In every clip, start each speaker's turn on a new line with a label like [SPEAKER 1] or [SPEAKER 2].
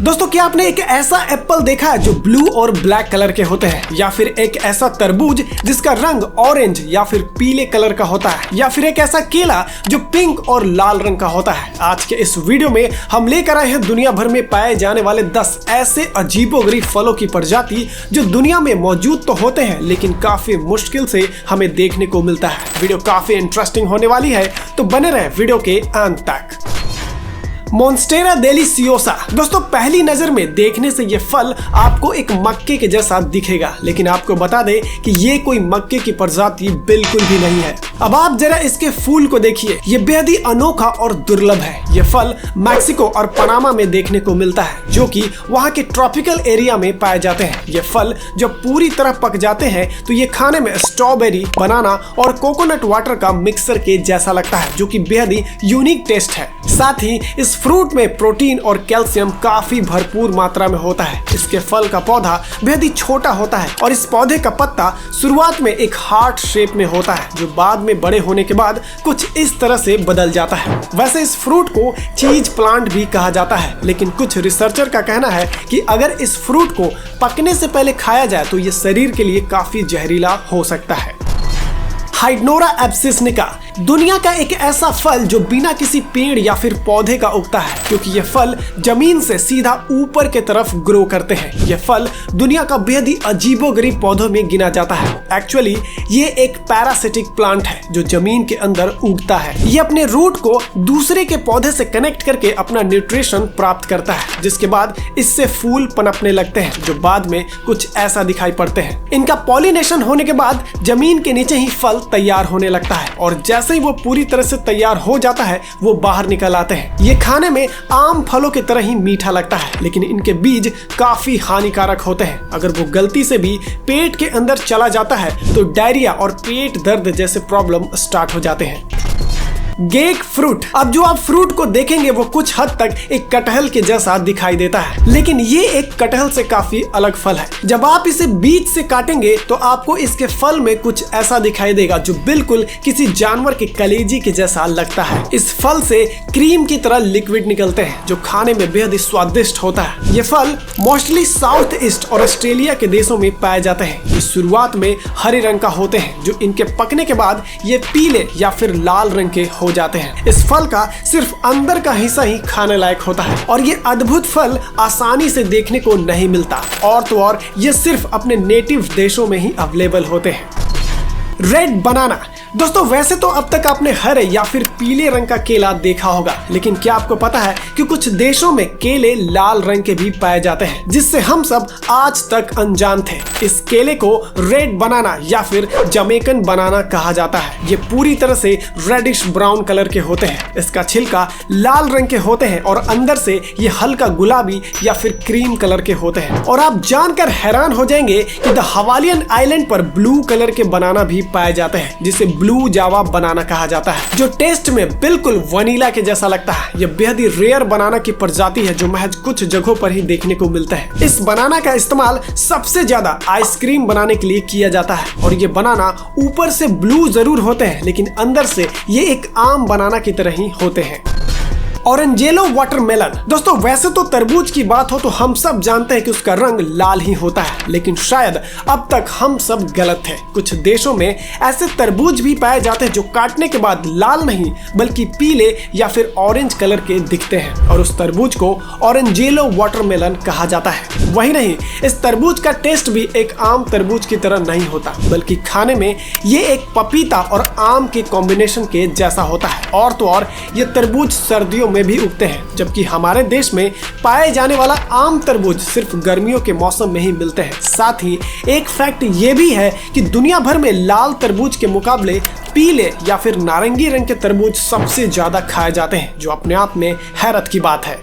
[SPEAKER 1] दोस्तों क्या आपने एक ऐसा एप्पल देखा है जो ब्लू और ब्लैक कलर के होते हैं, या फिर एक ऐसा तरबूज जिसका रंग ऑरेंज या फिर पीले कलर का होता है, या फिर एक ऐसा केला जो पिंक और लाल रंग का होता है। आज के इस वीडियो में हम लेकर आए हैं दुनिया भर में पाए जाने वाले 10 ऐसे अजीबोगरीब फलों की प्रजाति जो दुनिया में मौजूद तो होते हैं लेकिन काफी मुश्किल से हमें देखने को मिलता है। वीडियो काफी इंटरेस्टिंग होने वाली है, तो बने रहे वीडियो के अंत तक। मोन्स्टेरा डेलिसियोसा। दोस्तों पहली नजर में देखने से ये फल आपको एक मक्के के जैसा दिखेगा, लेकिन आपको बता दें कि ये कोई मक्के की प्रजाति बिल्कुल भी नहीं है। अब आप जरा इसके फूल को देखिए, ये बेहद ही अनोखा और दुर्लभ है। ये फल मैक्सिको और पनामा में देखने को मिलता है, जो कि वहाँ के ट्रॉपिकल एरिया में पाए जाते हैं। ये फल जब पूरी तरह पक जाते हैं तो ये खाने में स्ट्रॉबेरी, बनाना और कोकोनट वाटर का मिक्सर के जैसा लगता है, जो कि बेहद ही यूनिक टेस्ट है। साथ ही इस फ्रूट में प्रोटीन और कैल्शियम काफी भरपूर मात्रा में होता है। इसके फल का पौधा बेहद ही छोटा होता है और इस पौधे का पत्ता शुरुआत में एक हार्ट शेप में होता है, जो बाद में बड़े होने के बाद कुछ इस तरह से बदल जाता है। वैसे इस फ्रूट को चीज प्लांट भी कहा जाता है, लेकिन कुछ रिसर्चर का कहना है कि अगर इस फ्रूट को पकने से पहले खाया जाए तो ये शरीर के लिए काफी जहरीला हो सकता है। हाइड्नोरा एब्सिसिनिका। दुनिया का एक ऐसा फल जो बिना किसी पेड़ या फिर पौधे का उगता है, क्योंकि ये फल जमीन से सीधा ऊपर के तरफ ग्रो करते हैं। ये फल दुनिया का बेहद ही अजीबोगरीब पौधों में गिना जाता है। एक्चुअली ये एक पैरासिटिक प्लांट है जो जमीन के अंदर उगता है। ये अपने रूट को दूसरे के पौधे से कनेक्ट करके अपना न्यूट्रिशन प्राप्त करता है, जिसके बाद इससे फूल पनपने लगते हैं जो बाद में कुछ ऐसा दिखाई पड़ते हैं। इनका पॉलिनेशन होने के बाद जमीन के नीचे ही फल तैयार होने लगता है और जैसे ही वो पूरी तरह से तैयार हो जाता है वो बाहर निकल आते हैं। ये खाने में आम फलों की तरह ही मीठा लगता है, लेकिन इनके बीज काफी हानिकारक होते हैं। अगर वो गलती से भी पेट के अंदर चला जाता है तो डायरिया और पेट दर्द जैसे प्रॉब्लम स्टार्ट हो जाते हैं। गेक फ्रूट। अब जो आप फ्रूट को देखेंगे वो कुछ हद तक एक कटहल के जैसा दिखाई देता है, लेकिन ये एक कटहल से काफी अलग फल है। जब आप इसे बीच से काटेंगे तो आपको इसके फल में कुछ ऐसा दिखाई देगा जो बिल्कुल किसी जानवर के कलेजी के जैसा लगता है। इस फल से क्रीम की तरह लिक्विड निकलते हैं जो खाने में बेहद ही स्वादिष्ट होता है। ये फल मोस्टली साउथ ईस्ट और ऑस्ट्रेलिया के देशों में पाए जाते हैं। ये शुरुआत में हरे रंग का होते हैं, जो इनके पकने के बाद ये पीले या फिर लाल रंग के हो जाते हैं। इस फल का सिर्फ अंदर का हिस्सा ही खाने लायक होता है और ये अद्भुत फल आसानी से देखने को नहीं मिलता, और तो और ये सिर्फ अपने नेटिव देशों में ही अवेलेबल होते हैं। Red banana. दोस्तों वैसे तो अब तक आपने हरे या फिर पीले रंग का केला देखा होगा, लेकिन क्या आपको पता है कि कुछ देशों में केले लाल रंग के भी पाए जाते हैं, जिससे हम सब आज तक अनजान थे। इस केले को रेड बनाना या फिर जमैकन बनाना कहा जाता है। ये पूरी तरह से रेडिश ब्राउन कलर के होते हैं। इसका छिलका लाल रंग के होते हैं और अंदर से ये हल्का गुलाबी या फिर क्रीम कलर के होते हैं। और आप जानकर हैरान हो जाएंगे कि द हवालियन आइलैंड पर ब्लू कलर के बनाना भी पाए जाते हैं, जिसे ब्लू जावा बनाना कहा जाता है, जो टेस्ट में बिल्कुल वनीला के जैसा लगता है। यह बेहद ही रेयर बनाना की प्रजाति है जो महज कुछ जगहों पर ही देखने को मिलता है। इस बनाना का इस्तेमाल सबसे ज्यादा आइसक्रीम बनाने के लिए किया जाता है और ये बनाना ऊपर से ब्लू जरूर होते हैं, लेकिन अंदर से ये एक आम बनाना की तरह ही होते हैं। ऑरेंजेलो वाटरमेलन। दोस्तों वैसे तो तरबूज की बात हो तो हम सब जानते हैं कि उसका रंग लाल ही होता है, लेकिन शायद अब तक हम सब गलत थे। कुछ देशों में ऐसे तरबूज भी पाए जाते हैं जो काटने के बाद लाल नहीं बल्कि पीले या फिर ऑरेंज कलर के दिखते हैं, और उस तरबूज को ऑरेंजेलो वाटरमेलन कहा जाता है। वही नहीं, इस तरबूज का टेस्ट भी एक आम तरबूज की तरह नहीं होता, बल्कि खाने में ये एक पपीता और आम के कॉम्बिनेशन के जैसा होता है। और तो और ये तरबूज सर्दियों में भी उगते हैं, जबकि हमारे देश में पाए जाने वाला आम तरबूज सिर्फ गर्मियों के मौसम में ही मिलते हैं। साथ ही एक फैक्ट ये भी है कि दुनिया भर में लाल तरबूज के मुकाबले पीले या फिर नारंगी रंग के तरबूज सबसे ज्यादा खाए जाते हैं, जो अपने आप में हैरत की बात है।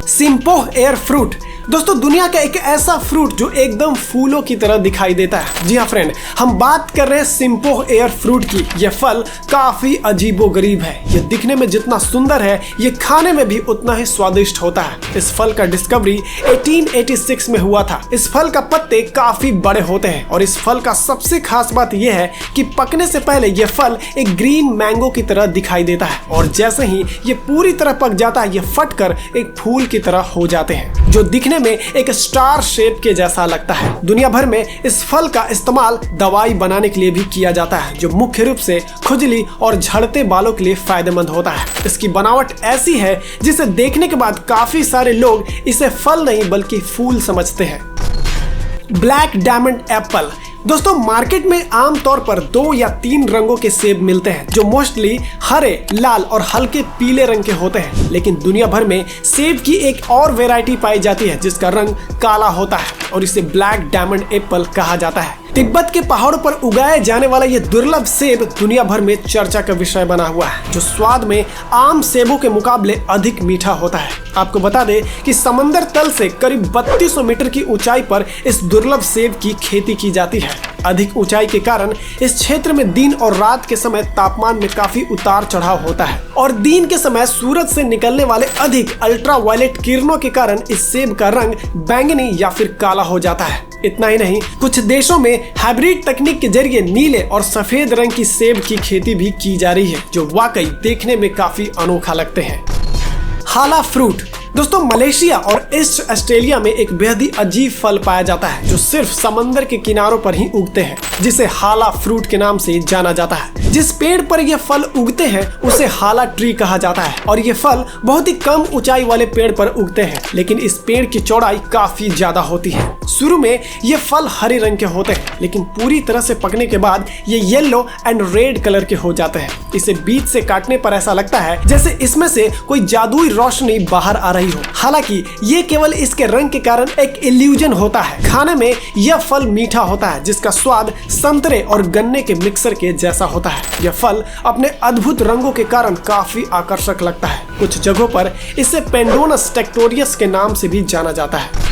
[SPEAKER 1] सिम्पोह एयर फ्रूट। दोस्तों दुनिया का एक ऐसा फ्रूट जो एकदम फूलों की तरह दिखाई देता है। जी हाँ फ्रेंड, हम बात कर रहे हैं सिम्पोह एयर फ्रूट की। यह फल काफी अजीबोगरीब है। यह दिखने में जितना सुंदर है ये खाने में भी उतना ही स्वादिष्ट होता है। इस फल का डिस्कवरी 1886 में हुआ था। इस फल का पत्ते काफी बड़े होते हैं और इस फल का सबसे खास बात यह है कि पकने से पहले यह फल एक ग्रीन मैंगो की तरह दिखाई देता है और जैसे ही ये पूरी तरह पक जाता है ये फटकर एक फूल की तरह हो जाते हैं। जो दिखने में एक स्टार शेप के जैसा लगता है। दुनिया भर में इस फल का इस्तेमाल दवाई बनाने के लिए भी किया जाता है, जो मुख्य रूप से खुजली और झड़ते बालों के लिए फायदेमंद होता है। इसकी बनावट ऐसी है जिसे देखने के बाद काफी सारे लोग इसे फल नहीं बल्कि फूल समझते हैं। Black diamond Apple. दोस्तों, मार्केट में आमतौर पर 2 या 3 रंगों के सेब मिलते हैं, जो मोस्टली हरे, लाल और हल्के पीले रंग के होते हैं। लेकिन दुनिया भर में सेब की एक और वैरायटी पाई जाती है जिसका रंग काला होता है और इसे ब्लैक डायमंड एप्पल कहा जाता है। तिब्बत के पहाड़ों पर उगाए जाने वाला ये दुर्लभ सेब दुनिया भर में चर्चा का विषय बना हुआ है, जो स्वाद में आम सेबों के मुकाबले अधिक मीठा होता है। आपको बता दें कि समंदर तल से करीब 3200 मीटर की ऊंचाई पर इस दुर्लभ सेब की खेती की जाती है। अधिक ऊंचाई के कारण इस क्षेत्र में दिन और रात के समय तापमान में काफी उतार चढ़ाव होता है और दिन के समय सूरज से निकलने वाले अधिक अल्ट्रावायलेट किरणों के कारण इस सेब का रंग बैंगनी या फिर काला हो जाता है। इतना ही नहीं, कुछ देशों में हाइब्रिड तकनीक के जरिए नीले और सफेद रंग की सेब की खेती भी की जा रही है, जो वाकई देखने में काफी अनोखा लगते हैं। हाला फ्रूट। दोस्तों, मलेशिया और ईस्ट ऑस्ट्रेलिया में एक बेहद ही अजीब फल पाया जाता है जो सिर्फ समंदर के किनारों पर ही उगते हैं, जिसे हाला फ्रूट के नाम से जाना जाता है। जिस पेड़ पर ये फल उगते हैं उसे हाला ट्री कहा जाता है और ये फल बहुत ही कम ऊंचाई वाले पेड़ पर उगते हैं, लेकिन इस पेड़ की चौड़ाई काफी ज्यादा होती है। शुरू में ये फल हरे रंग के होते हैं, लेकिन पूरी तरह से पकने के बाद ये येलो एंड रेड कलर के हो जाते हैं। इसे बीच से काटने पर ऐसा लगता है जैसे इसमें से कोई जादुई रोशनी बाहर आ रही हो। हालांकि ये केवल इसके रंग के कारण एक इल्यूजन होता है। खाने में यह फल मीठा होता है, जिसका स्वाद संतरे और गन्ने के मिक्सर के जैसा होता है। यह फल अपने अद्भुत रंगों के कारण काफी आकर्षक लगता है। कुछ जगहों पर इसे पेंडोनस टेक्टोरियस के नाम से भी जाना जाता है।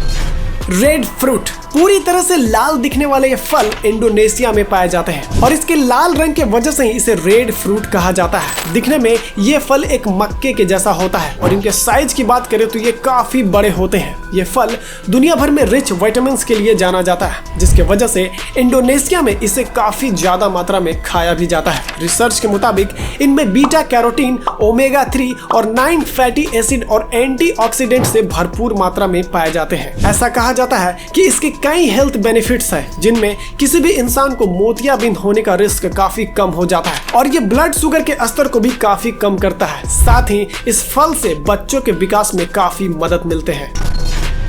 [SPEAKER 1] Red fruit. पूरी तरह से लाल दिखने वाले ये फल इंडोनेशिया में पाए जाते हैं और इसके लाल रंग के वजह से ही इसे रेड फ्रूट कहा जाता है। दिखने में ये फल एक मक्के के जैसा होता है और इनके साइज की बात करें तो ये काफी बड़े होते हैं। ये फल दुनिया भर में रिच विटामिन के लिए जाना जाता है, जिसके वजह से इंडोनेशिया में इसे काफी ज्यादा मात्रा में खाया भी जाता है। रिसर्च के मुताबिक इनमें बीटा कैरोटीन, ओमेगा 3 और 9 फैटी एसिड और एंटीऑक्सीडेंट से भरपूर मात्रा में पाए जाते हैं। ऐसा कहा जाता है कि इसके कई हेल्थ बेनिफिट्स हैं, जिनमें किसी भी इंसान को मोतियाबिंद होने का रिस्क काफी कम हो जाता है और ये ब्लड शुगर के स्तर को भी काफी कम करता है। साथ ही इस फल से बच्चों के विकास में काफी मदद मिलते हैं।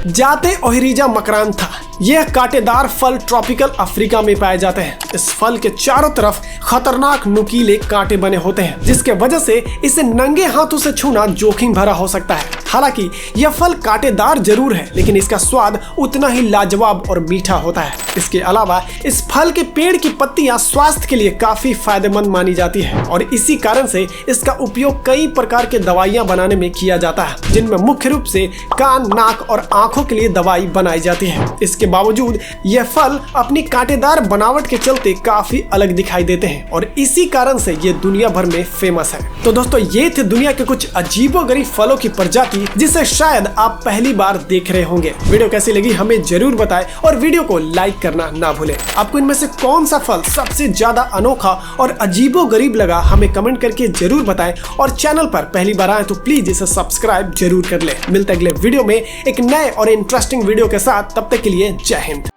[SPEAKER 1] जाते ओहिरिजा मकरांथा। यह कांटेदार फल ट्रॉपिकल अफ्रीका में पाए जाते हैं। इस फल के चारों तरफ खतरनाक नुकीले कांटे बने होते हैं, जिसके वजह से इसे नंगे हाथों से छूना जोखिम भरा हो सकता है। हालांकि यह फल कांटेदार जरूर है, लेकिन इसका स्वाद उतना ही लाजवाब और मीठा होता है। इसके अलावा इस फल के पेड़ की पत्तियां स्वास्थ्य के लिए काफी फायदेमंद मानी जाती है और इसी कारण से इसका उपयोग कई प्रकार के दवाइयां बनाने में किया जाता है, जिनमें मुख्य रूप से कान, नाक और आंखों के लिए दवाई बनाई जाती है। इसके बावजूद यह फल अपनी कांटेदार बनावट के चलते काफी अलग दिखाई देते हैं और इसी कारण से ये दुनिया भर में फेमस है। तो दोस्तों, ये थे दुनिया के कुछ अजीबोगरीब फलों की प्रजाति जिसे शायद आप पहली बार देख रहे होंगे। वीडियो कैसी लगी हमें जरूर बताएं और वीडियो को लाइक करना ना भूलें। आपको इनमें से कौन सा फल सबसे ज्यादा अनोखा और अजीबोगरीब लगा हमें कमेंट करके जरूर बताएं और चैनल पर पहली बार आए तो प्लीज इसे सब्सक्राइब जरूर कर ले। मिलते अगले वीडियो में एक नए और इंटरेस्टिंग वीडियो के साथ, तब तक के लिए जय हिंद।